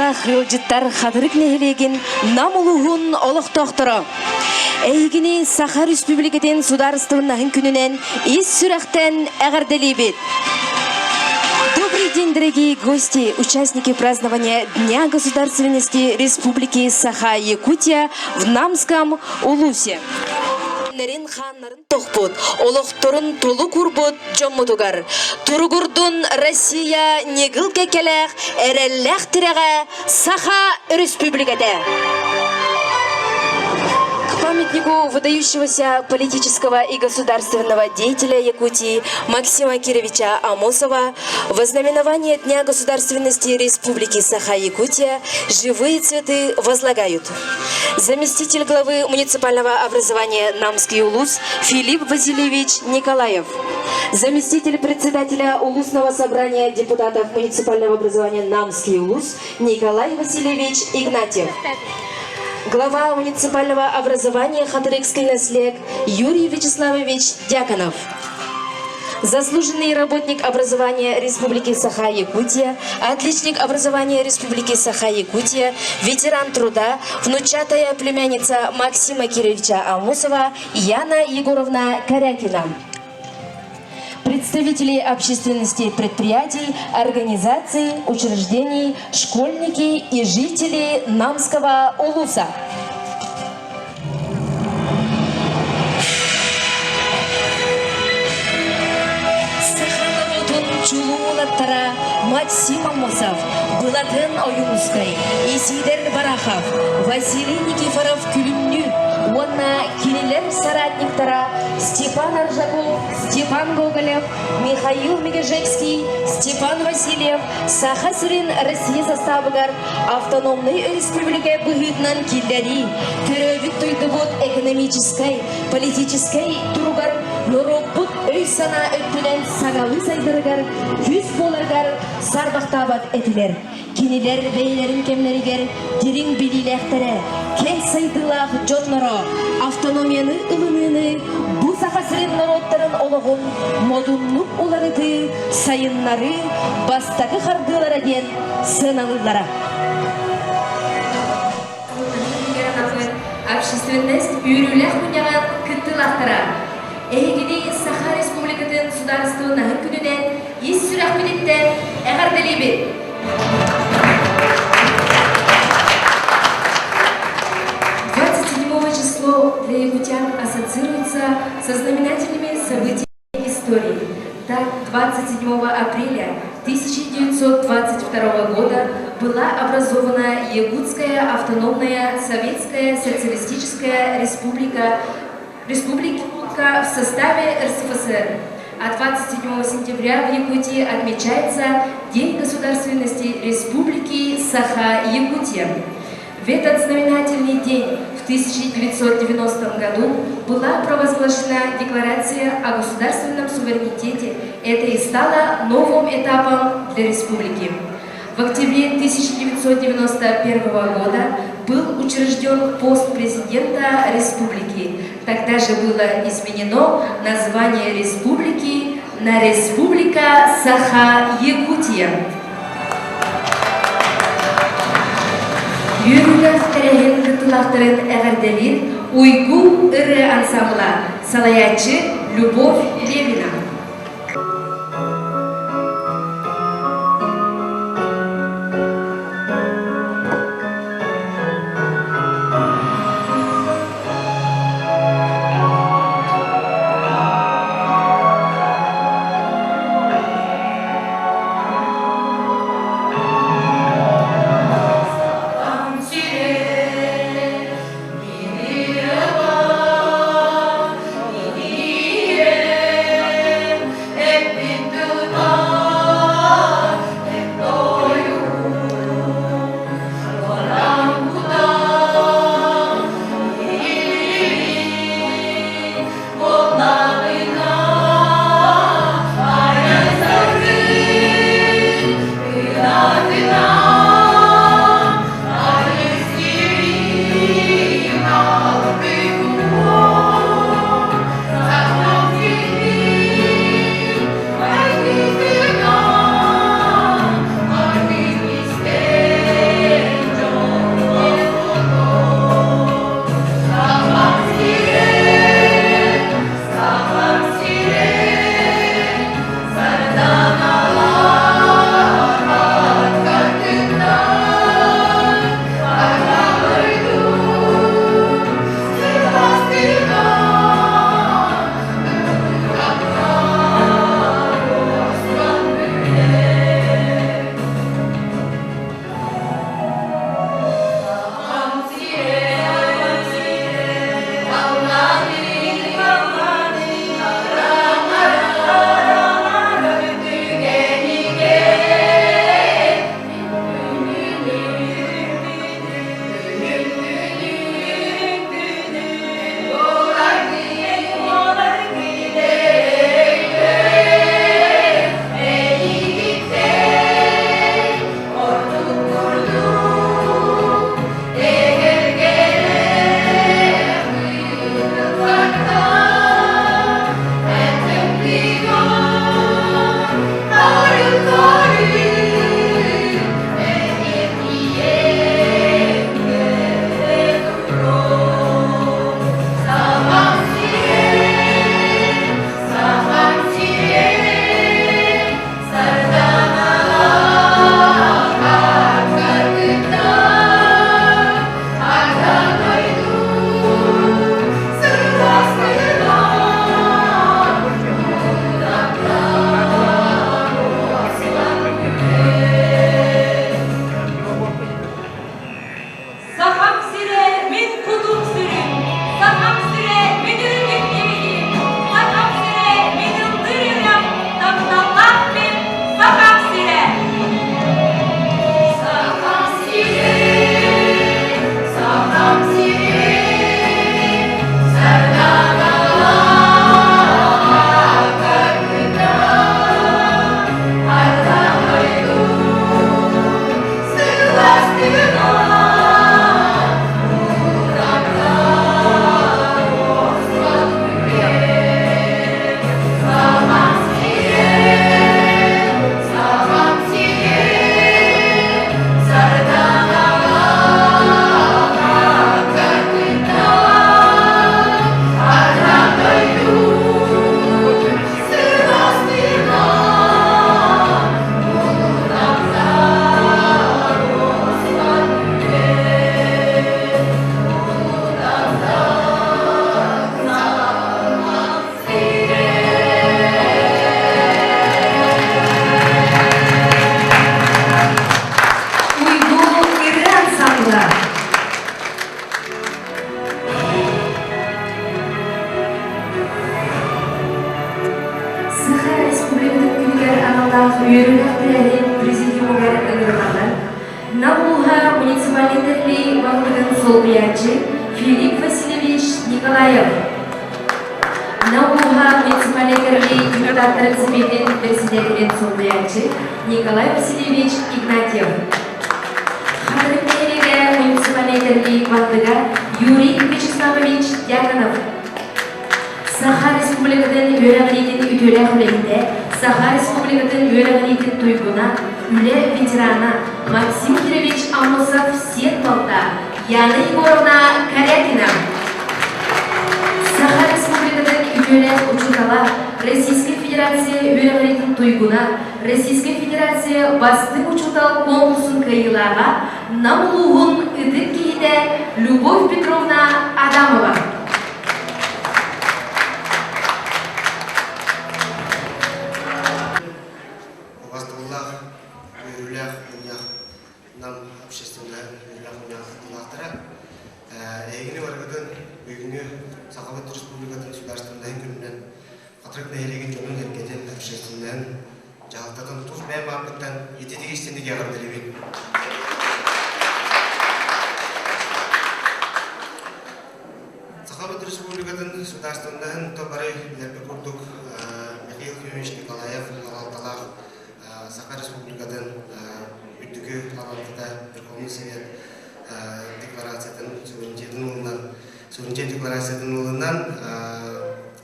Саха хылжыттар хадырык нехелеген намулугун олық тоқтыры. Эйгини Саха Республикатын сударствыннахын күнінен ис сүрәқтен әғарделейбет. Добрый день, дорогие гости, участники празднования Дня государственности Республики Саха-Якутия в Намском Улусе. Нерин ханнарын тоқпут, олықтырын толы күрбут жоммутугар. Тургурдун Россия негіл кекелек, әрелләқ тірәға Саха Республикада. К памятнику выдающегося политического и государственного деятеля Якутии Максима Кировича Амосова в ознаменование Дня государственности Республики Саха-Якутия живые цветы возлагают заместитель главы муниципального образования Намский Улус Филипп Васильевич Николаев, заместитель председателя Улусного собрания депутатов муниципального образования Намский Улус Николай Васильевич Игнатьев, глава муниципального образования Хатырыкский наследник Юрий Вячеславович Дьяконов, заслуженный работник образования Республики Саха-Якутия, отличник образования Республики Саха-Якутия, ветеран труда, внучатая племянница Максима Кировича Амосова Яна Егоровна Корякина, представители общественности предприятий, организаций, учреждений, школьники и жители Намского Улуса. Чулулаттара Максим Амосов, Булатын Оюнускай, Исидер Барахов, Василий Никифоров Күлүннү, онна кинелер соратниктара Степан Аржаков, Степан Гоголев, Михаил Мегежекский, Степан Васильев, Саха-Сырин Россия заставыгар автономный республика быгытнан килдери, төрөбүт туйдубут экономической, политической туругар, Нуропут өй сана өттілен сағалы сайдырыгар, жүз боларгар сарбақтабат етілер. Кенелер бейлерін кемлерігер, дерін білилектері, кен сайдылақ жонлары, автономияны ылыныны, бұл Саха-Сырин народтарын олығын, модунлық оларыды, сайынлары, бастағы қардылары ден сыналылары. Общественность үйрілік күнеған күттілақтыра. Эйгини Саха Республикатын сударствыннахын күнінен ес сүрәк билеттен әғарделейбет. 27 число для якутян ассоциируется со знаменательными событиями истории. Так, 27 апреля 1922 года была образована Якутская автономная советская социалистическая республика в составе РСФСР. А 27 сентября в Якутии отмечается День государственности Республики Саха-Якутия. В этот знаменательный день в 1990 году была провозглашена Декларация о государственном суверенитете. Это и стало новым этапом для республики. В октябре 1991 года был учрежден пост президента республики. Тогда же было изменено название республики на Республика Саха-Якутия. Юрилер тәрәген кытылақтырын әғірделер уйгу ыры ансамбла салаячы Любовь Левина. Yeah. Салаячы Филипп Васильевич Николаев. Наумуха муниципалитетный депутаттар Советин председателен Салаячы Николай Васильевич Игнатьев. Хадырмереге муниципалитетный вандыга Юрий Вячеславович Дьяконов. Саха Республикатын Өрәгәнитен үтөлә хүләйдә, Саха Республикатын Өрәгәнитен туйгуна, үле ветерана Максим Кирович Амосов Сетбалта, Яна Егоровна Корякина. Саха Республикатын үтөлә учутала, Российская Федерация Өрәгәнитен туйгуна, Российская Федерация басты учутал конкурсын кыйлага, намулугун ытып киһидә Любовь Петровна Адамова. Нам общественная Эгини баргатын бүгүнү Сахабат Республикатын государственный күнүнөн катырык нейреген жөнүн эркетен общественный жалтатын туз мен бабыттан етедеги истендиги агардырыбын. Сахабат Республикатын государственный тобары билербе курдук Михаил Ефимович Николаев Алалталах Саха Республикатын үтүгү алантыда Верховный Совет суверенитет декларациядан улынан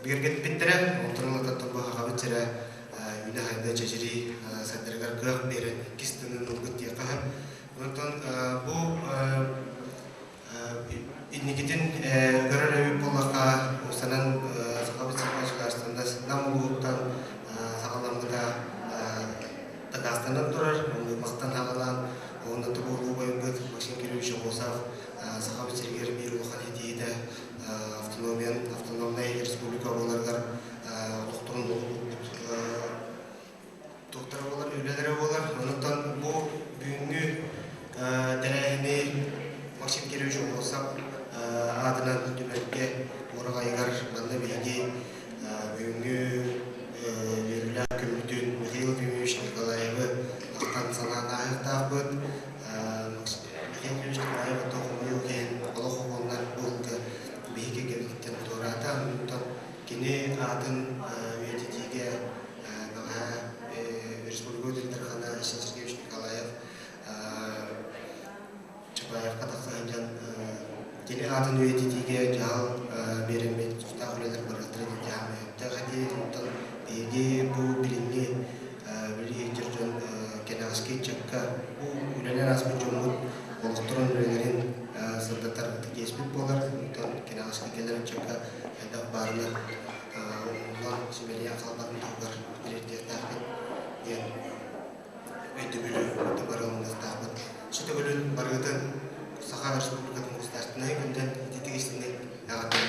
биргет биттере онтырылата тобга хабытчара үне хайда чечери садыргар гык бере кистенин улгыт яка онтон бу иннигитин көрөлөбү боллака усанан сахабытчара государствында намулуктан сагаламгыда Дагестандан турар, мактан хагалан онда тобулу бойгыт Максим Кирович Амосов Сахабат Сергей Мирулхан Хидида автономная республика боларгар доктор болар, үлелері болар. Онықтан бұл бүгінгі дәрәйіне Максим Кирович Амосов адынан дүмәлікке орағайғар банда бейге бүгінгі берілі көмітін Михаил Ефимович Николаевы ақтан сананы аяқтақ бұд. Михаил Ефимович Николаевы тоқымы өкен олық оғылар болғы бейге кемдіктен тұрата. Онықтан кені атын өйететеге республика директорхана Сергеевич Николаев Чапаев қатақсағанжан кені атын өйететеге жал беремет ұстақ үлелер бараттыры деде амайыпты ғаде. Онықтан бейге бұл білінге білі жүрген кенағыске чакка бұл үлелер аспы жомут олықтырын үлелерін сырдаттар кеспет болар. Кенағыске келерін чакка әдақ барына ондан семелия қалбатын тоғар білерде тақпет өйті білі өйті барылыңыз тақпет сөйті білі барғыдың Саха Республикатын государственный күнден тетігістіңден ағаттың.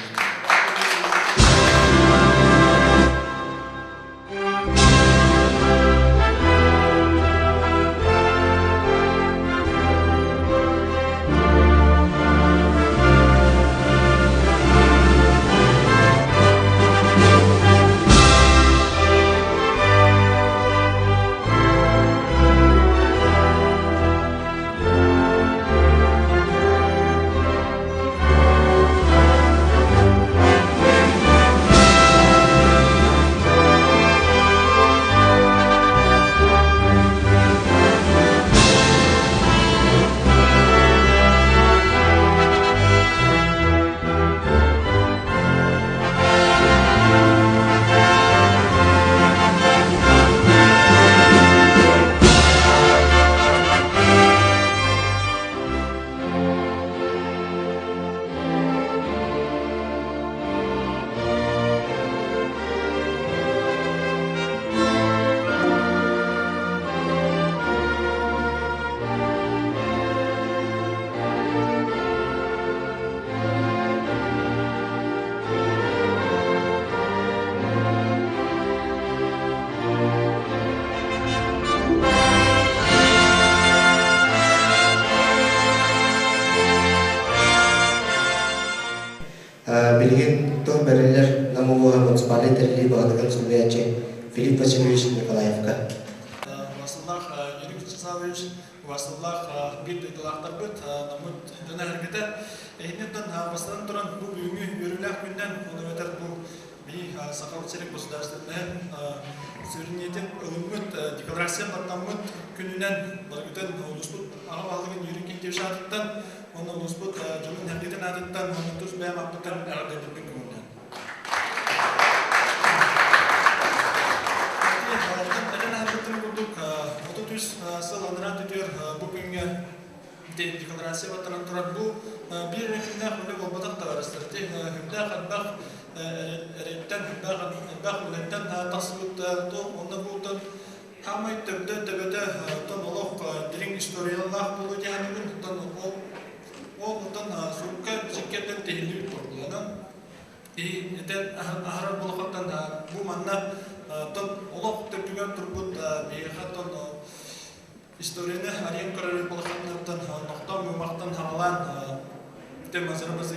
Билген то берелер намулуга муниципалитетли багыгын сулуячы Филипп Васильевич Николаевка. Васыллах Юрий Вячеславович, Васыллах бир дыйлактар бит, намыт дана хәрәкәте Эйнеттен бастан туран бу бүгүнгү өрүлөк күндөн ону өтөр бу би сакал серик государственный суверенитет ылыммыт декларация баттаммыт күнүнөн баргытын улуспут агабалыгын юринген девшаттан ону улуспут жумун хэмдетен адыттан ону туз бэм аптан ардедиппин күнүнөн. Эден адыттын курдук 33 сыл аныран түтөр бу күнгө декларация баттанан турат бу bir rükünde böyle olmadan da arasında hümde kadar eretten milletten tasvip da onda burada hamay tebde tebede ton olok dirin historiyalar bulu yani bundan o bundan sukka şirketten tehlikeli kurulanan eden ahrar bulaktan bu manna ton olok tebdügen turbut bir haton historiyane arayın kararı bulaktan nokta mümaktan havalan Tem mazarımızı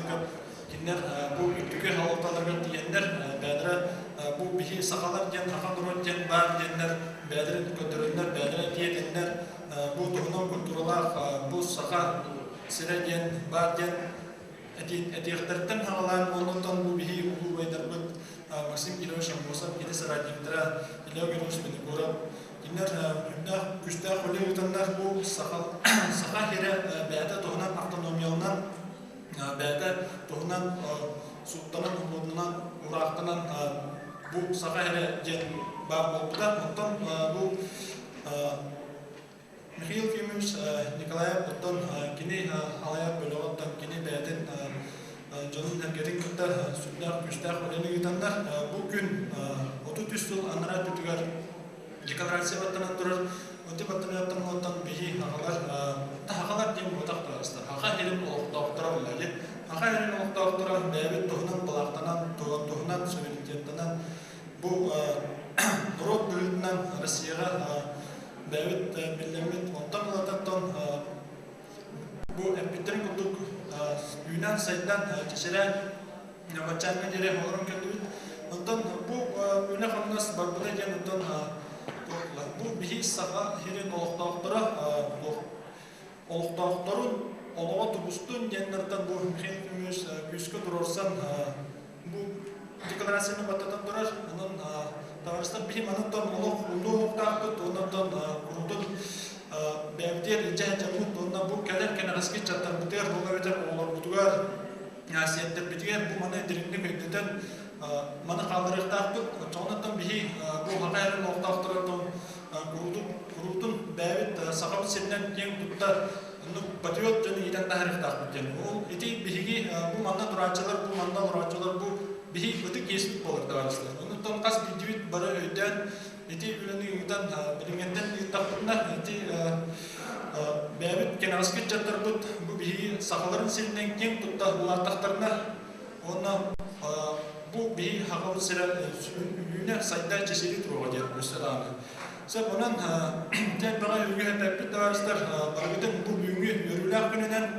kinler bu ülke halklarına diyenler bedre bu bihi sakalar diyen hakan duran diyen bar diyenler bedre kötürünler bedre diyenler bu tohum kültürler bu saka sire diyen bar diyen etiyaklardan havalan ondan bu bihi ulu ve derbet Maxim İlhoş'un Musa gidi saraydıklara İlhoş beni görüp kinler hümde güçte kolye utanlar bu saka here bedre tohum avtonomiyalan Bäde tohunan sultanan hukumunan uraqtanan bu saqahire jen bar bolbuda ondan bu Mikhail Fyomirovich Nikolayev ondan kini alayat bölüğünden kini bäden jonun hergetin kıtta sünnah güçtah oleni gitanlar bugün 33 yıl anara tütüger deklaratsiya battanan durur Öte battanıyattan ondan bihi haqalar diyen otaqta asla. Haqa herin oqtaqtara olayı. Haqa herin oqtaqtara bäbit tohunan balaqtanan, tohunan suverenitettanan bu Rod bölünden Rusiyaga bäbit birlemit ondan olatattan bu epitrin kurduk Yunan saytdan çeşeren bachanga jere holarum kendibit. Ondan bu Yunan xamnas barbada jen ondan bu bihi sağa herin oluqtaqtarın olağa tubustun jenlerden bu hemimiz küskü durursan bu deklarasyonu battatan durar onun tavarıstan bihi manattan oluqtaqtı ondan kurudun bäbdir jajamut ondan bu kelerken araski çattar biter bu öter olar butugar yasiyetler bitiger bu mana dirinlik ödeten mana kaldırıqtaqtı çoğundan bihi bu haqayarın oluqtaqtarın kurudun bäbit saqabı senden keng tutta patriot jön iden tahrıqtaqtı jen ol iti bihigi bu mana duraçalar bu bihi ötü kesip bolar tavarıslar ondan qas bidivit bara öden iti üleni yudan bilimenden yutaqtına iti bäbit kenaraski çattar bu bihi saqaların senden keng tutta bulartaqtarına ona bu bihi haqalı sira yüne sayda çeşidi turuğa jen mesela Sep onun tek bana yürüge hepepit tavarıslar bargıdın bu büyüngü yürülük gününden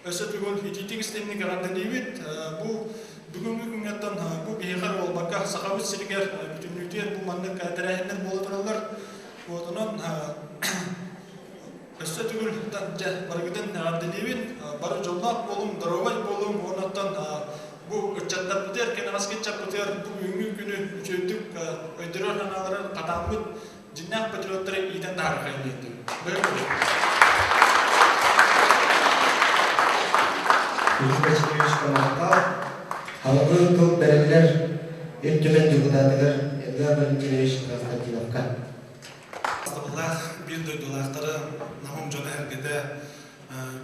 ösötügül hititik istemini garanti deyibit bu bugünkü günyattan bu bihikar ol bakka sakabıt siriger bütünlükler bu manlık terehinden bolatırlar onun ösötügül bargıdın garanti deyibit barı jollap bolum, darovay bolum onattan bu uçatlar biter, kenarasket çap biter bu büyüngü günü üçöydük öydürür hanaları katamıt Jinnah patriotları iyiden daha kaynıydı. Böyle mi? Yüzmeçliği çıkamakta halkı tut verenler iltümen deputatılar Edgar Valentinevich Konstantinovka. Astagfirullah bir duydularları namım jona hergede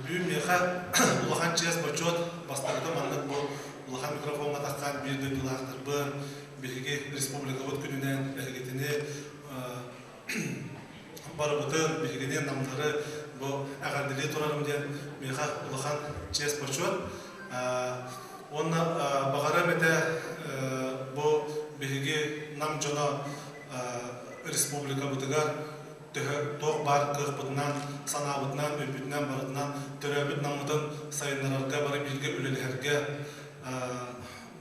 büyüm meha ulahan çez boçot bastırdı manlık bu ulahan mikrofonga takkan bir duydulardır bu birge respublika bot gününden hergetini barabıtın bilginin namları bu ağardili turarım diyen meha ulahan çez boçot Ona bağıra mete bu bilgi nam jona respublika botuga toq bar kıqbıtından, sanabıtından, öpütünden barıtından, töröbüt namıdın sayınlararga barı bilgi ülelherge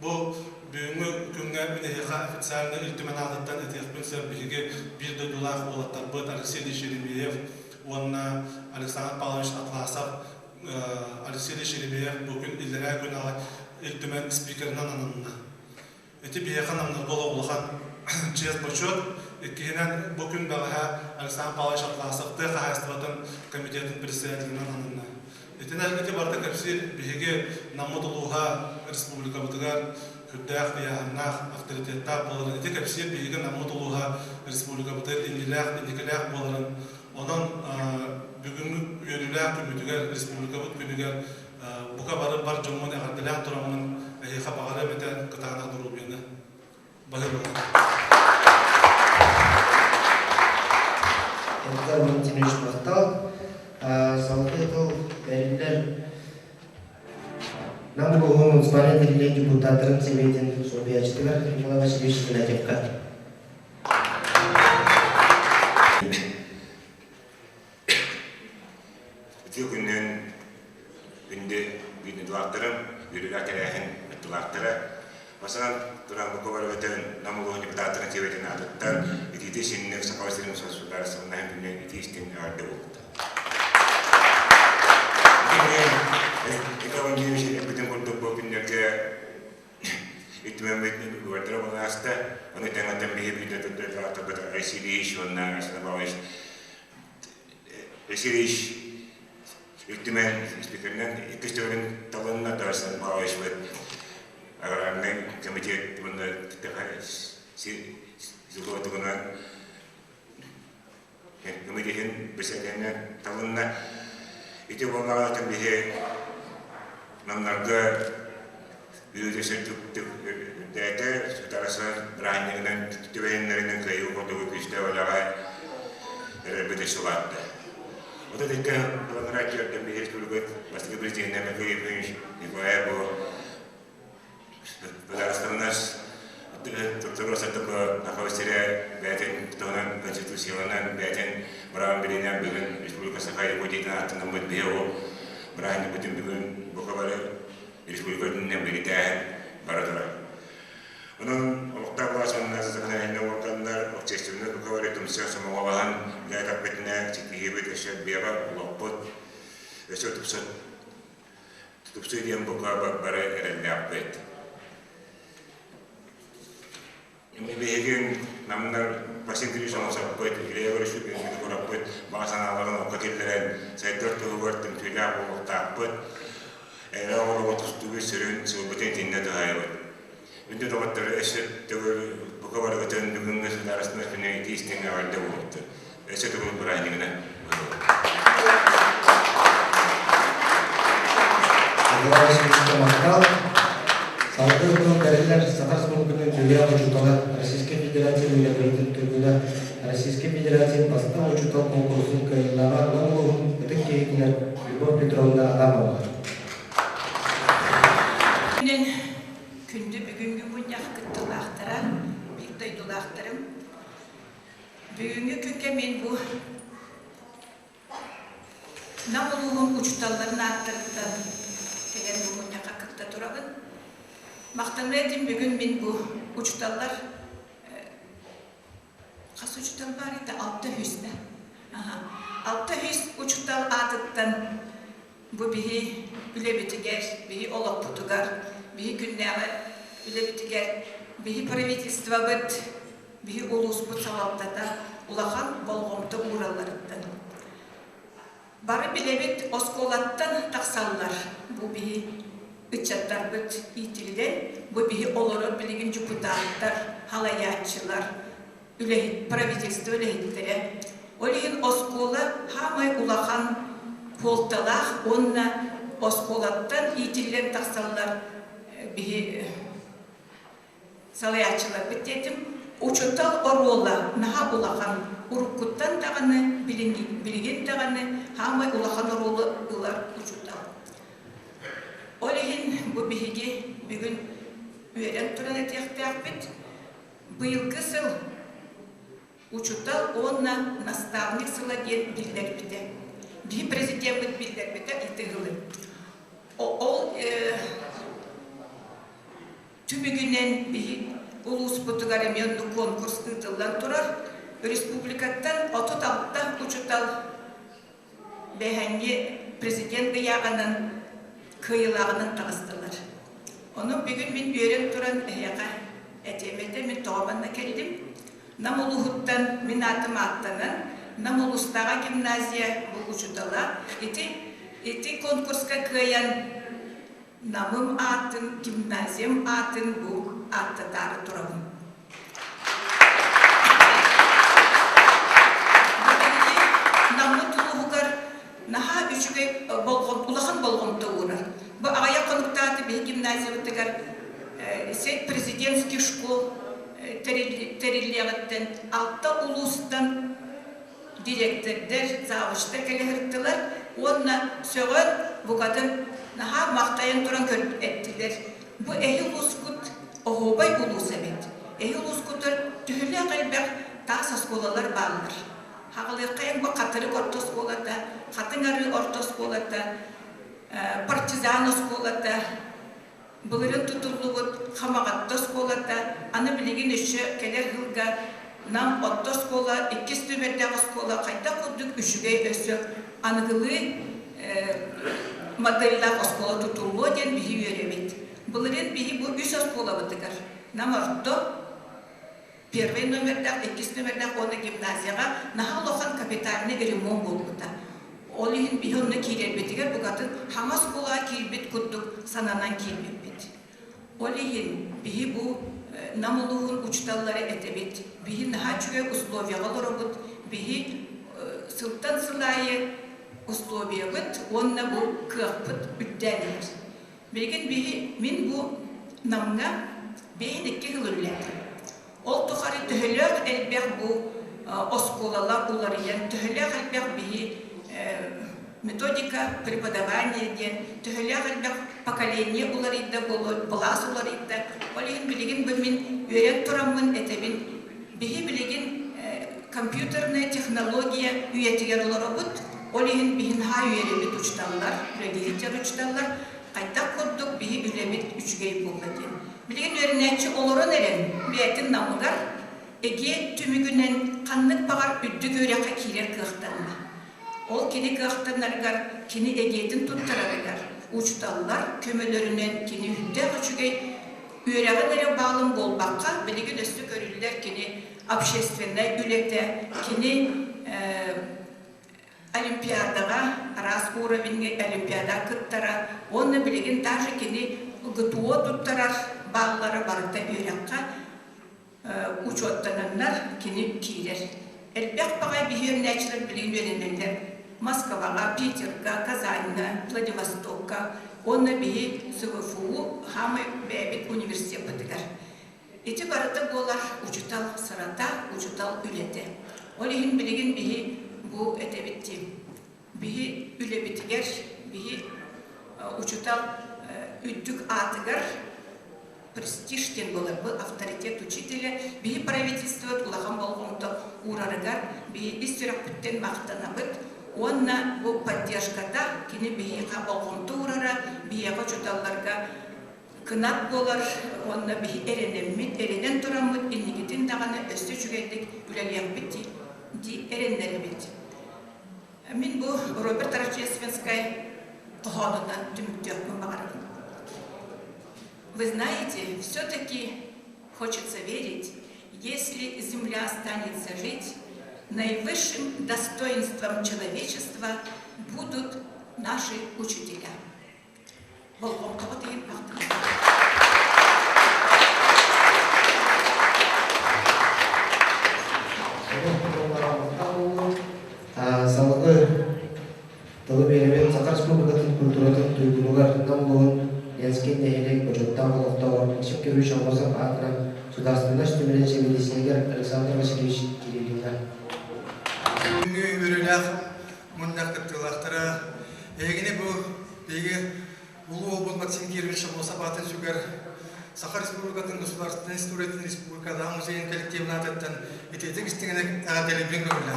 bu büyüngü künge minehika ofitsialini iltimen adıttan etiyakpın ser bilgi bir de dolar olatlar bıt Alexey Sherimeyev, ona Alexander Pavlovich Atlasov Алексей Шеребеев бүгін иллеря күн ала илтүмен спикерынан анынна. Эти бияхан амнар бола улахан чест почет. Еккенен бүгін баға Александр Павлович Атласықты қағайыстыратын комитетінің председателінен анынна. Этен әлбеті барда кәпсі бігеге намудылуға республика бұтығар хүддәқ дияғаннақ авторитеттақ боларын. Эте кәпсі бігеге намудылуға республика бұтығар индикеләқ боларын. Onun bugün yönüler kümütüger, Respublika bu kümütüger bu kabarı var cumhuriyet ağırdılar durumunun eğiqa bağırı meten kıtağına durup yine. Bakın. Edgar Valentinoviç Mahtal, Salketov, Eriler, Namluğun Municipality депутаттарын Советин Собиячтыгар, Николай Васильевич Гнатьевка. Günün duvarlarım, yürüler kerehen duvarları. Mesela duran bu kadar öten namluğun deputatların Sovetin adıttan iti şimdi sakavasırım sözler arasında hem günün iti istin ardı oldu. Ikawan bir şey bütün kurduk bu günlerde itmem ettiğim duvarlara bana hasta. Onu tanıtan bir de tuttular tabii resiliş onlar aslında bağış. Resiliş İltimen spikerden ikisinin talanına dersen bağış ve aranın komitet bunda zilatuğuna komitetin besedenen talanına itu bunlar tabii namlarda büyüdüğü tuttuk dede tutarsan rahinin tüvenlerinin kayu koduğu işte olarak elbette sulattı. Вот это как планировка там есть какой-то постепенное накопление, и поэтому потому что у нас тут просто такое находится беден, кто нам конституционный беден, брам билиня билин, республика Сахара будет на атомном био, брам не будем билин, буквально республика не билитая, барадора. Onun ortaklığında zaten ortamlar общественных говорит он все самоволан для так бедная типа еще бега лопот все тут все дем бока баре релябет мы бегаем намнар пассивный шанс аппет или говорю что не такой аппет базана валан какие-то сайдер то говорит там тюля вот аппет это вот что вы сырен все будет не догаивать. Önce domatları eşit tevil bu kadar öten düğünler arasında kine istediğine vardı oldu. Eşit tevil burayına. Николай Васильевич Mahtal, Salketov, Eriler, Сахарского günü Julia Учутала, Российской Федерации Милиарийдің түргіні Российской Федерации басқа учутал конкурсын кайылаға Намлуғын үтік кейтінер Любовь Петровна Адамова. Күнді бүгінгі мұнях күттілақтыра, бір дойдылақтырым. Бүгінгі күнге мен бұл намылуғын ұчталарын аттырыптан деген бұл мұнyaқа күтті тұрағын. Мақтанды едім бүгін мен бұл ұчталар қас ұчтал бар еді 600-ді. 600 ұчтал атыттан бұл бігі білебетігер, бігі олақ бұтығар, биһи күннәгә үле битигәр биһи правительство бит биһи улус бу саваптата улахан болгомты уралларыттан бары билебит осколаттан таксаллар бу биһи ычаттар бит итилден бу биһи олорор билеген депутаттар халаячылар үле правительство үлеһиттере олиһин оскола хамай улахан полталах онна осколаттан итилден таксаллар bihi salayatçılar bittim uçutal orwola naha ulakan urukuttan dağını bilgin dağını hamay ulakan orwola ular uçutal olihin bu bihigi bugün veren turan etiyaktiyak bit bu yılgı sıl uçutal onna nastavnik sıla diyen bilgiler bite bihi prezident bit bilgiler bite itigılı ol tümügünden bir ulus butugaremiyonlu konkurs ıtıldan turar, Respublikattan 36 uçutal behengi президент гыяғанын кыйылағынан тағыстылар. Оның бүгін мен үйрен тұран әйеға әтемеді мен тоғаманна келдім. Намулухуттан мен атым аттанын, Намулустаға гимназия бұл ұшытала. Эти конкурска кыян намым атын, гимназиям атын бұл аттатары тұрабын. Намы тұлығығар наха үшіге улахан болғын тұғырар. Бұл ағая конуктаты бей гимназия өттігер сет президентский школ терилиягыттен алта улустан директордер завышта келехірттілер. Онна сөғін бұғадын наха мақтайын тұран көріп әттілер. Бұл әйі ұлыскут оғобай ұлыс әбет. Әйі ұлыскутыр түхілі қалбәқ тас осколалар бағылыр. Хағылыққайын бұл қатыры ортос болады, қатын әрі ортос болады, партизан осколады, бұлырын тұтылуғыт қамағаттос болады, аны білеген үші келер ғылға нам оттос кола, иккис төбердәғыз кола, қайта құддық үшіге өсі анығылы модельдақ оскола тұтылуы ден бігі өремет. Бұлырын бігі бұл үс оскола бұдығыр. Нам орто первый номердақ, иккис номердақ оны гимназияға нахал оған капитальный ремонт болғыда. Ол үйін бігі оны кейлер бетігер бұғатын хаңас кола кейлбет құддық сананан кейлбет бет. Ол үйін бігі бұл намылуғын ұчталлары әтебет. Бігі наға чүге условияға лорабыт, бігі сылттан сылайы условия бұд, онна бұл күйақпыт үддәлер. Білген бігі мен бұл намға бейін екке ғылырләді. Ол тұқары түхіліғ әлбәқ бұл осколалар ұларыян, түхіліғ әлбәқ бігі методика преподавания ден, түхіліғ әлбәқ поколение ұларыйда болу, бұлас ұларыйда. Олеген білеген бұл мен өрет тұрамын әтебін. Бігі білеген компьютерная технология үйетігер олары бұд. Олеген біген ха үйеремет ұчталар, үлегейтер ұчталар. Қайта құддық бігі үлемет үшгей болды ден. Білеген өрінәтші оларын әрін, бәйтін намығар, әге түмігінен қаннық бағар үдді көреқа кейлер кіқтанына. Ол кені кіқтанарғар, кені әгетін тұттарарығар. Ұчталар көмелерінен кені үдді үшгей үйерәғын әрі бағылым болбаққа, білеген өсті көрілдер кені общественный үлеті, кені олимпиадаға, раз уровенге олимпиада кыттара, оны білеген даже кені гытуо тұттарар бағылары барыта үйрәққа учеттананлар кені кейлер. Әлбәқ бағай бігер нәчілер білген өренелер Москваға, Питерға, Казаньға, Владивостокқа, оны бігі СВФУ хамы бәбет университет бітігер. Эти барыта болар учутал сарата, учутал үлеті. Олеген білеген бігі бұл әтебетті. Бігі үле бітігер, бігі учутал үддік атығыр, престижтен болар. Бұл авторитет учителя, бігі правительство ұлаған болғанды урарығар, бігі истерак бүттен мақтана бұд. Онна бұл поддержкада кені бігі болғанды урара, бігі учуталларға кынат болар, онна бігі әренен тұрамыд, енігетін дағаны өсті жүгелдік үләлияқ бітті, әренлері бітті. Мен бұл Роберт Рождественской тұғанынан түміктеуін бағарым. Вы знаете, все-таки хочется верить, если земля останется жить, наивысшим достоинством человечества будут наши учителя. Болғым қабыты ең бақтым. Салғы тылы беремет Сақар Республикатын культуратын түйгілігер намылығын Ленскен нәйелек бұжыттан болықтауыр шып көру шамбазап атынан Сударственный штемеленші медицинегер Александр Васильевич Кириллинга. Бүгінгі өріләқ мұндақ күттілақтары егіне бұл бейге Улу Олбол Максим Кирович Шамбосап атын сүгер Сахар Республикатын Государственный институтын республикада музейін коллективін атыттан ететік істігіне әғаделебін көрілі.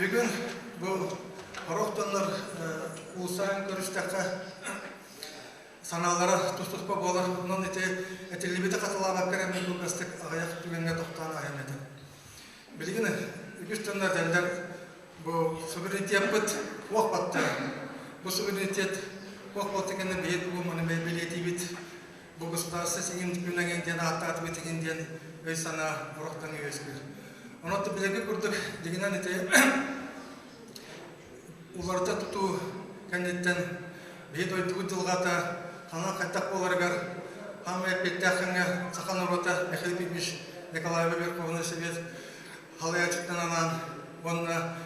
Бүгін бұл Ороқтанлар ұлсайын көрістіққа саналары тұстықпа болар. Бұнан әтелебеті қатылаға кәрәмін бұл көстік ағаяқ түгенге тоқтан ағам еді. Білгені, күстөннө тендер бу суверенитет бит уақпатта. Бу суверенитет уақпатта кенде бейт бу маны билети бит. Бу государство сигин күннәген ден аттат бит ден өй сана урактан өйскер. Онотты билеге курдук дегенен ите уларда туту кандидаттан бейт ойтугу дылгата хана кайтак боларгар хамы петтахынга сахан орота Михаил Петрович Николаев Верховный Совет халаячыктан анан онна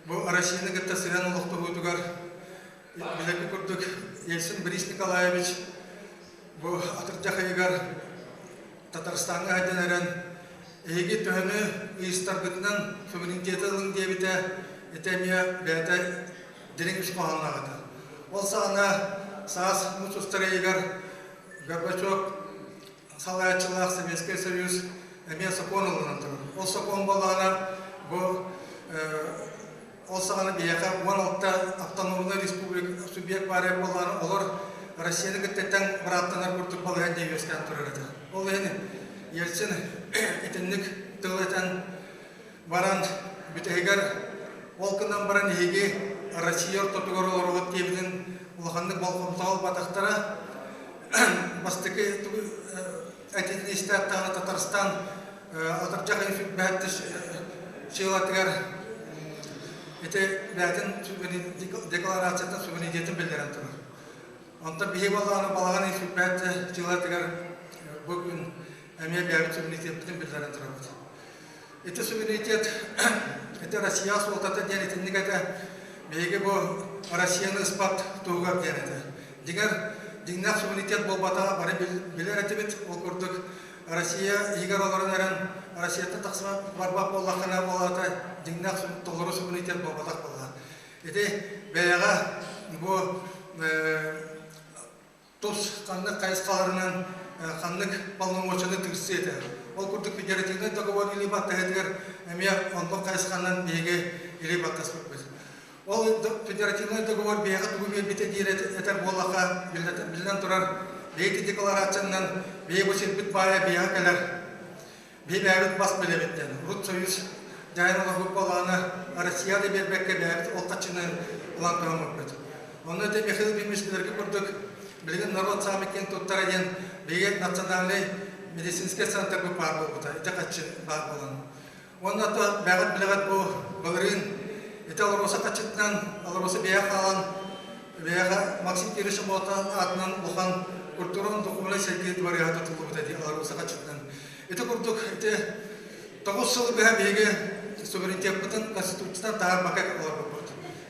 бу Россияны гытта сыран улукту буйтугар билеге курдук Ельцин Борис Николаевич бу атырдахайгар Татарстанга айданаран эги төнү истаргытынан суверенитетин дебите этемия бете диреңиш калганагыда. Ол сагана саас мусустарайгар Горбачев салаячылык Советский Союз эме законулунан тур. Ол закон балана бу ол сагана бияка 16 автономный республика субъект бар болган олар Россияны гыттан бираттанар куртуп балган деп эскен турат. Ол эни Ельцин этенник тылытан баран бүтегер олкынан баран еге Россия тотугоролорго тебидин улаханды балконтал батактара бастыки этетин истаттагы Татарстан атыржак инфибаттыш шилатыгар эте бәтин декларацияда суверенитетин билдирен тур. Онта бие балаган инфибатты шилатыгар бүгүн эме бәбит суверенитетин билдирен тур. Эте суверенитет это Россия солтата денетинник это беге бу Россияны испат тугап денети. Дигер дигнак суверенитет болбата бары билер этебит ол курдук Россия игер олорунаран Россияда таксыма барбак боллакана болата дигнак толору суверенитет болбатак болла. Эте беяга бу тус кандык кайыскаларынан кандык полномочияны тирсети. Ол курдук федеративный договор или баттагер эме ондо кайыскандан беге или баттаспык. Ол федеративный договор бега тугуме бите дирет этер боллака билден турар бейти декларациянан бейбу сирбит бая бега келер. Бейбәбит бас белебеттен. Рут союз жайнала группаланы Россияда бербекке бәбит ол качынын улан турамыкпыт. Оны да Михаил Петровичтерге курдук билген народ самикен туттара ден беге национальный медицинский центр бу бар болбута. Ите качы бар болан. Онда то бәгат билегат бу былырын ите алроса качыттан алроса бега калан бега Максим Киришев отан атынан улхан культуран документ сергет варианты тулубута ди алроса качыттан. Ите курдук ите 9 жыл беге суверенитеттин конституциядан таар бака олар болбут.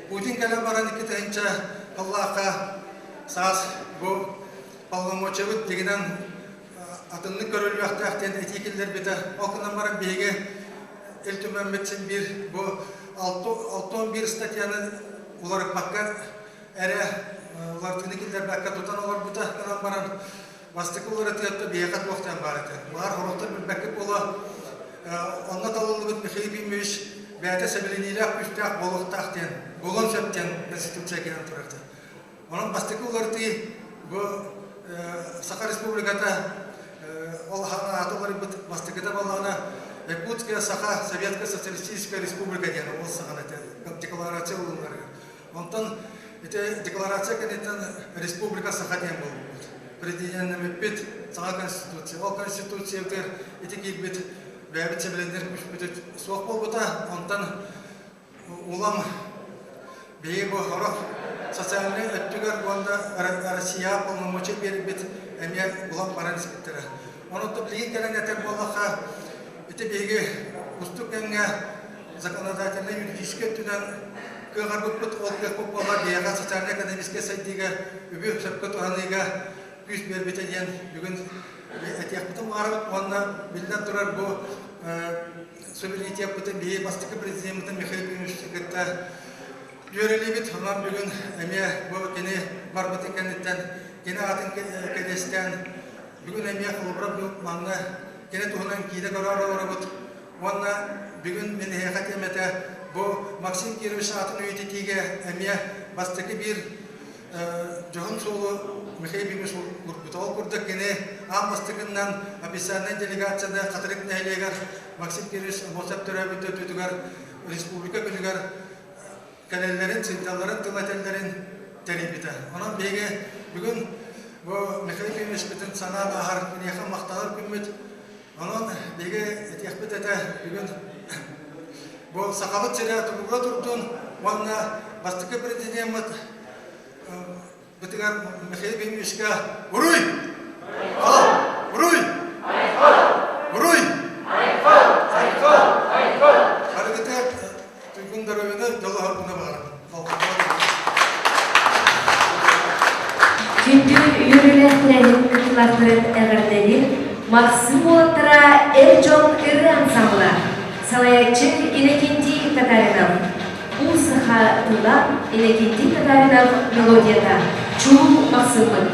Путин калан баран икитенче Аллаха саас бу полномочия дегенен атынны көрөлбөктө актен этикелдер бите окунан баран беге элтүмөммөтсүн бир бу 61 статьяны улар бакка эре улар тинекелдер бакка тутан олар бута канан баран бастык улар этетте беге токтан бар экен. Булар хоротор бир бакка бола онна талылып Михаил Петрович бәте себелинилак үстак болуктактен болгон сөптен конституция кенен туракты. Onun bastıkları ti bu Sakar Respublika'da olağan atıları bastıkta balana Yakutska Sakha Sovetska Sotsialistik Respublika diye o sahanete deklarasyon olunları. Ondan ite deklarasyon keneten Respublika Sakha diye bu. Президент мепет Sakha Konstitusiya. O konstitusiya ter ite gibet bebet sebelenler küçük soğuk bolbuta ondan ulam bey bu haraf социальный öttüger onda Россия полномочия бербит эме улам баран испеттер. Оны то билген келен этер боллаха ите беге устукенге законодательный юридический түнен кыгарбыт олкек болла бега социальный экономический сайтиге үбү сөпкөт аныга күз бербит деген бүгүн этяктын барып онда билден турар бу суверенитет бутен бей бастык президенттин Михаил Петрович Yörelibit hanım bugün emiye bu kene barbati kenitten kene atın kedesten bugün emiye kılbıra bu manna kene tuhunan kide kararı orabut Onunla bugün beni hekat emete bu Maksim Kirmiş atın üyetitige emiye bastaki bir Johun solu Mikhail Petrovich grubu ol kurduk kene am bastıkından hapishaneden delegasyada Katolik nehlegar Maksim Kirmiş Mosep Törabütte tütügar республика күнігер кәлелерін, сентяларын, тылателерін тәребеті. Онан беге бүгін бұл Михаил Ильич бітін санан ағар күнеқі мақталар күнмет. Онан беге етекбет әті бүгін бұл сақабыт сәрі тұғыға тұрдың оңна бастықы президент бітігер Михаил Ильичке «Уруй! Уруй! Уруй!» Харгыты түйгіндірөвені жолы harбына бағарам. Күнді үйіріләқтірәнің күтлақтырын әғірдәден Максим Олаттыра Эрджон Иры ансамблы Салаячы Иннокентий Татаринов Усыха Тылан Иннокентий Татаринов мелодията Чул Максимын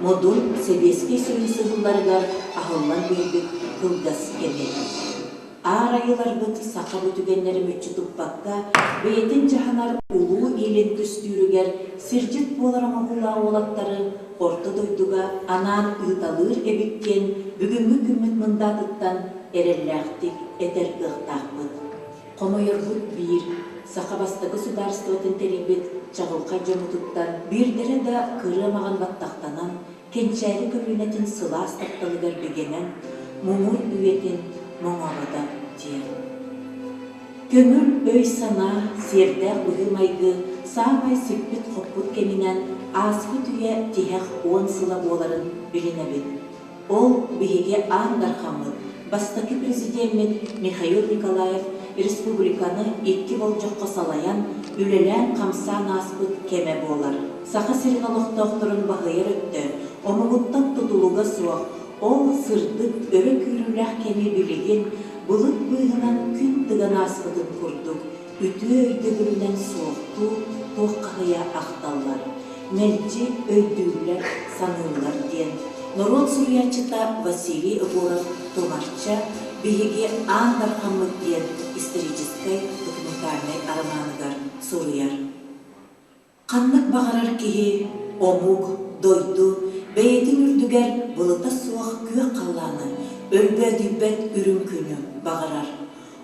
Modul sebeski sürüsü yıllargar ahıllan büyüdük kılgas geldi. Арайылар бұт сақа бүтігенлері мүтчі тұппаққа, бейтін жаханар ұлу елен түстүйрігер, сиржит боларама бұла олаттары, орты дойдуға анан ұйталыр әбіткен, бүгінгі күммет мұндатыттан әрелләқтік әдер ұқтақпыд. Қомойыр бұд бір, сақабастығы государствотын теребет чағылқа жомутуттан, бірдері да кырымаған баттақтанан, кенчәрі көмінетін сыла астақталығар бігенен, мұңыр үйетін мұңағыда тер. Көңіл өй сана, сердәқ ұйымайғы, сағай сүппіт қоппыт кемінен, асқы түйе тихәқ 10 сыла боларын білінәбет. Ол бігеге аңдарқамыд, бастаки президент Михаил Николаев республиканы 2 болжаққа салаян, үлелән қамсан аспыт кеме болар. Сақа сирғалық тоқтырын бағайыр өтті, омығыттан тұтылуға суақ, ол сырдық өрі күріләқ кеме білеген, бұлыт бұйғынан күн тыған аспыдын құрдық, үті өйдігілінен суақты тоққағыя ақталар. Мәлчі өйдігілер санылар ден. Народ сурьячыта Василий Егоров Томарча бігеге аңдарқамыд ден историческай документальный романыгар соруяр. Қаннық бағарар кеге, омуг, дойду, бәйетін үрдігер бұлыта суақ күйе қаланы, өлбә дүйбәт үрім күні бағарар.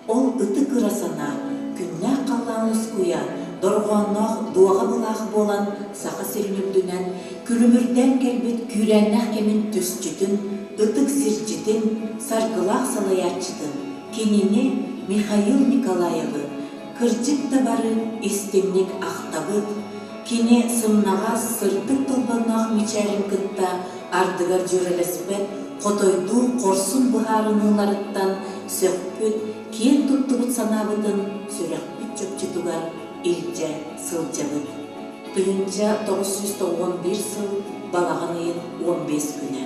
Ол ұты кырасана, күнне қаланыз куя, дорғанақ дуаға бұлақ болан сақа серінірдінен, күлімірден келбет күрәннәқ кемен түсчітін, ұтық зірчітін, сарқылақ салаячытын. Кенені Михаил Николаевы, кырчык табары истемнек ақтабыд, кене сымнаға сыртық толбанақ мечәрін кытта ардығар жүрелеспет, қотойду қорсын бұғарыныларыттан сөкпіт, кен тұттыбыт санабыдын сүрекпіт чөпчітугар илже сылжабыд. Түйінча 991 сыл балаған айын 15 күні.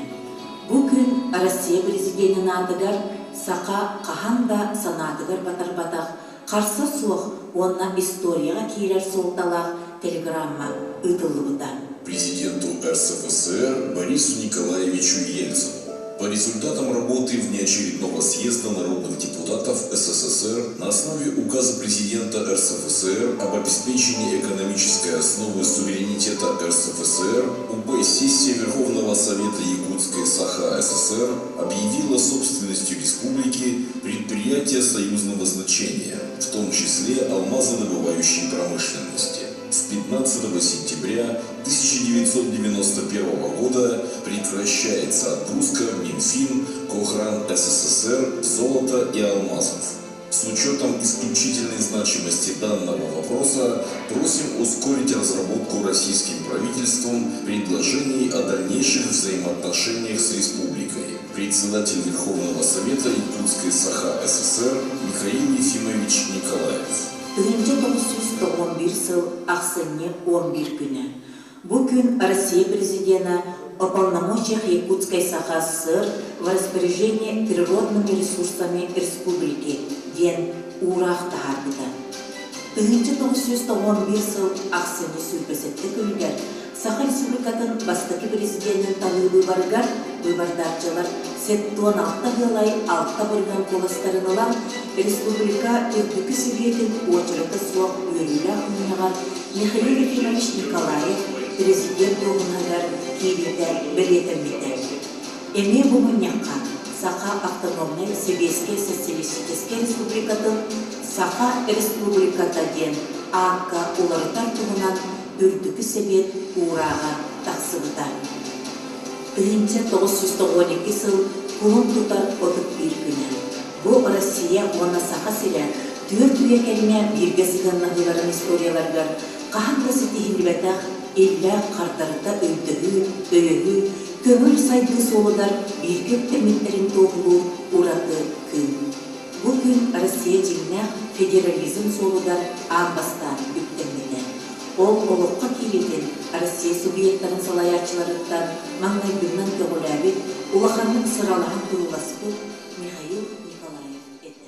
Бұл күн Россия президентін адыгар сақа қаханда санадыгар батар-батақ, қарсы суық онна историяға кейлер солталақ телеграмма ұтылыбыда. Президенту РСФСР Борису Николаевичу Ельцину. По результатам работы внеочередного съезда народных депутатов СССР на основе указа президента РСФСР об обеспечении экономической основы суверенитета РСФСР УП сессия Верховного Совета Якутской Саха ССР объявила собственностью республики предприятия союзного значения, в том числе алмазодобывающей промышленности. С 15 сентября 1991 года прекращается отгрузка в Минфин Кохран СССР золота и алмазов. С учетом исключительной значимости данного вопроса просим ускорить разработку российским правительством предложений о дальнейших взаимоотношениях с республикой. Председатель Верховного Совета Якутской Саха СССР Михаил Ефимович Николаев. 1991 сыл ақсыне 11 күні. Бұл күн Россия президенті уполномочиях Якутской Саха СССР в распоряжение природными ресурсами республики ден урах тахарбыда. 1991 сыл ақсыне сүйпесетті күнігер Саха республикатын бастығы президентінің талығы барыгар выбордарчылар сеттуан алта ғылай алта бұрған қоластарын алан республика үрдікі сүйетін очырыты суақ үйірілі ұйынаған Михаил Ефимович Николаев президент оғынағар кейбеті білетімді. Эме бұмынняққа Саха автономный Сибирский социалистический республикатын Саха республиката ден Аққа оларытар тұғынан үрдікі себет ұраға тақсығыда. 1992 сыл күнін тұтар отып бір күні. Бұл Россия оны Саха сілі түртуе кәліне бірге сығаннағыларын историяларғар қағанға сетігін бәтақ елі қартарыта өйдігі, өйігі, көңіл сайды солыдар біргіп әметтерін тоғылу ұраты күн. Бұл күн Россия жеңіне федерализм солыдар аңбастан бүттімді. Ол олыққа келетін Россия субъекттарын салаячыларыттан маңнай күннен көңіләбі ұлақанның сыралаған тұлғаспы Михаил Николаев еді.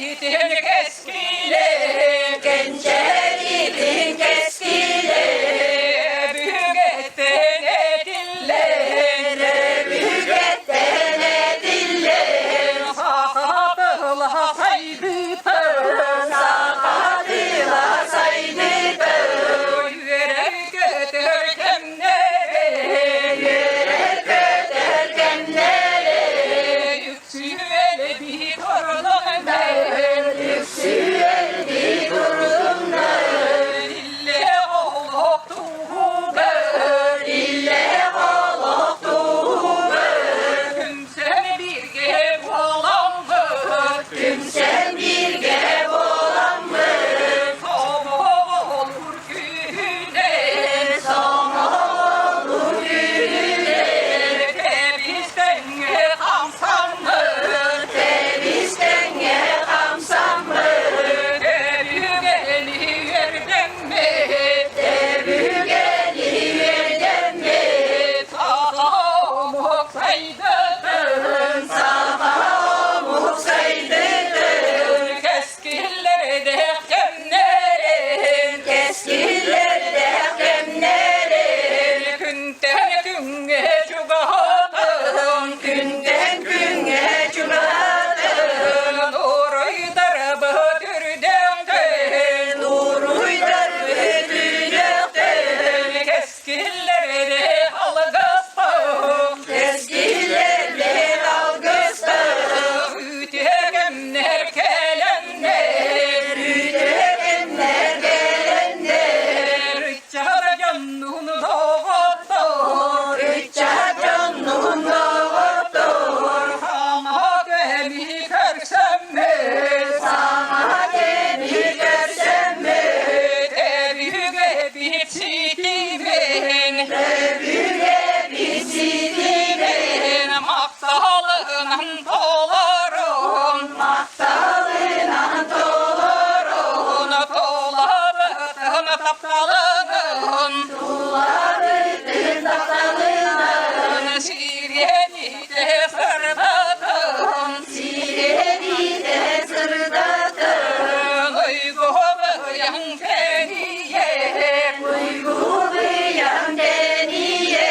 bitin keskile, gençler bitin keskile, büyük etten ediller, büyük etten ediller, sakatıla saydı tır, sakatıla saydı tır, yürek götürken nereye, yürek götürken nereye, yüksüyle bir torunlar, yüksüyle bir torunlar, ille oluk tuğber, ille oluk tuğber, kümsen bir gep olan mı, kümsen bir gep olan mı, soğuk olur güne, soğuk olur güne, tebisten kamsam mı, tebisten kamsam mı, tebügeni yerden mi, tebügeni yerden mi, sağamuk saydıdın, sağamuk saydıdın, keskillerde kemlerin, keskillerde kemlerin, günden güne çubuğatın, günden güne çubuğatın, nuruydur bütürdüğün, nuruydur bütürdüğün, keskillerde algıstın, keskillerde algıstın, ütegemler gelenler, ütegemler gelenler, üçer canını doğuttur, üçer canını doğuttur, sana gemi görsem mi, sana gemi görsem mi, tebüge bitimin, tebüge bitimin, maksalının dolarım, maksalının dolarım, dolarım taptalının, dolarım taptalının, sireni de sırdatın, sireni de sırdatın, uygu bayan deniye, uygu bayan deniye,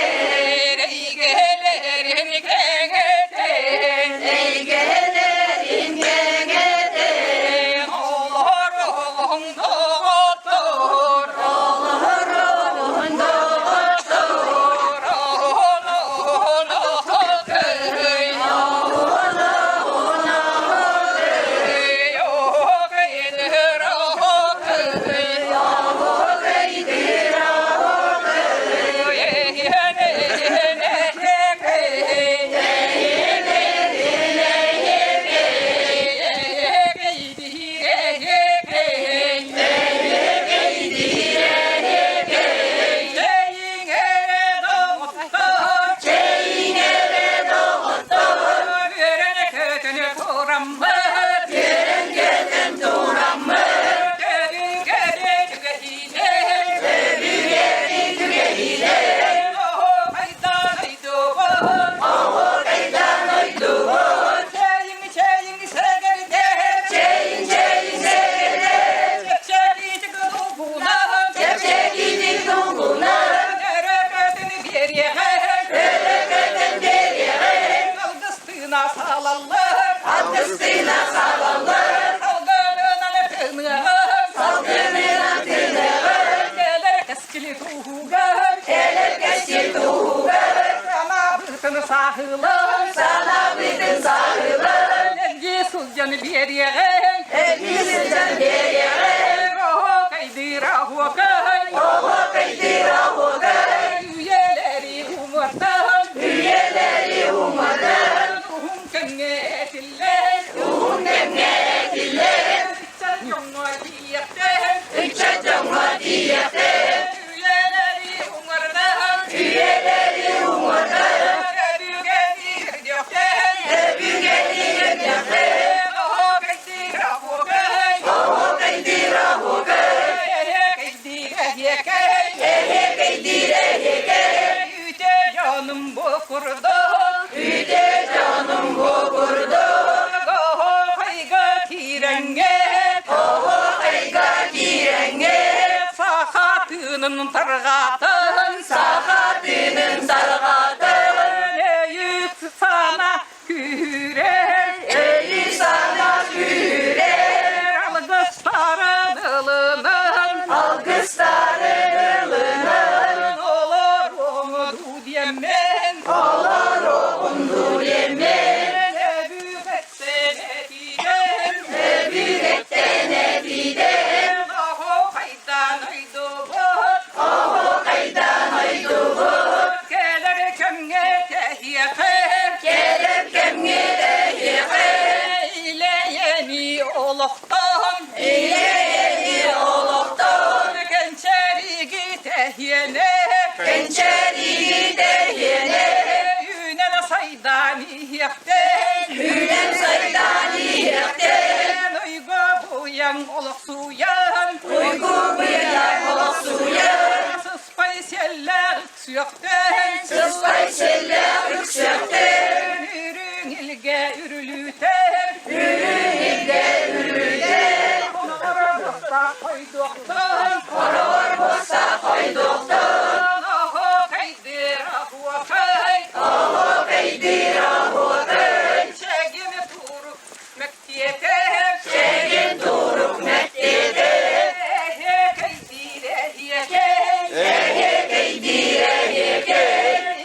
reygelerin kengeten, reygelerin kengeten, oğlum doğuttur, oğlum doğuttur, oğlum doğuttur, yok edir okır, yok edir okır, Algıstına salalım, salgınına tırnağım, salgınına tırnağım, gelir keskili tuğgar, gelir keskili tuğgar, sana bütün sahılım, sana bütün sahılım, elgi suzcan bir yeğen, elgi suzcan bir yeğen, roho kaydıra hokay, roho kaydıra hokay, üyeleri umardan, üyeleri umardan, ruhum kengetiler, içeceğim vadiyetten, içeceğim vadiyetten, üyeleri umardan, üyeleri umardan, tebügeni gökten, tebügeni gökten, oho kaydira hokay, oho kaydira hokay, ehe kaydira yekay, ehe kaydira kirenge, oho kayga kirenge, sakatının targatın, sakatının targatın, eyüp sana kürer, eyüp sana kürer, algısların ılının, algısların ılının, olur onu diyemen, olur onu diyemen, ne büyük etse ne diyem, ne büyük etse ne diyem, oho kaydan aydı bu, oho kaydan aydı bu, gelir kemge tehiyete, gelir kemge tehiyete, ile yeni oluktan, ile yeni oluktan, gençeri tehiyene, gençeri tehiyene, yünen saydani yakten, yünen saydani yakten, uygu buyan oluk suyan, uygu buyan oluk suyan, sıspay seller üksüyakten, sıspay seller üksüyakten, ürün ilge ürülüten, ürün ilge ürülüten, onu bosta koyduktan, onu bosta koyduktan, oho kaydır ahuakay, oho kaydır ahuakay, çegin turuk mektiyete, çegin turuk mektiyete, ehe kaydır ehiyeke, ehe kaydır ehiyeke,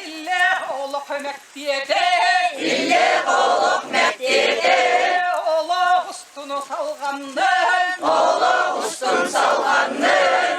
ille oluk mektiyete, ille oluk mektiyete, ola ustunu salgandan, ola ustun salgandan,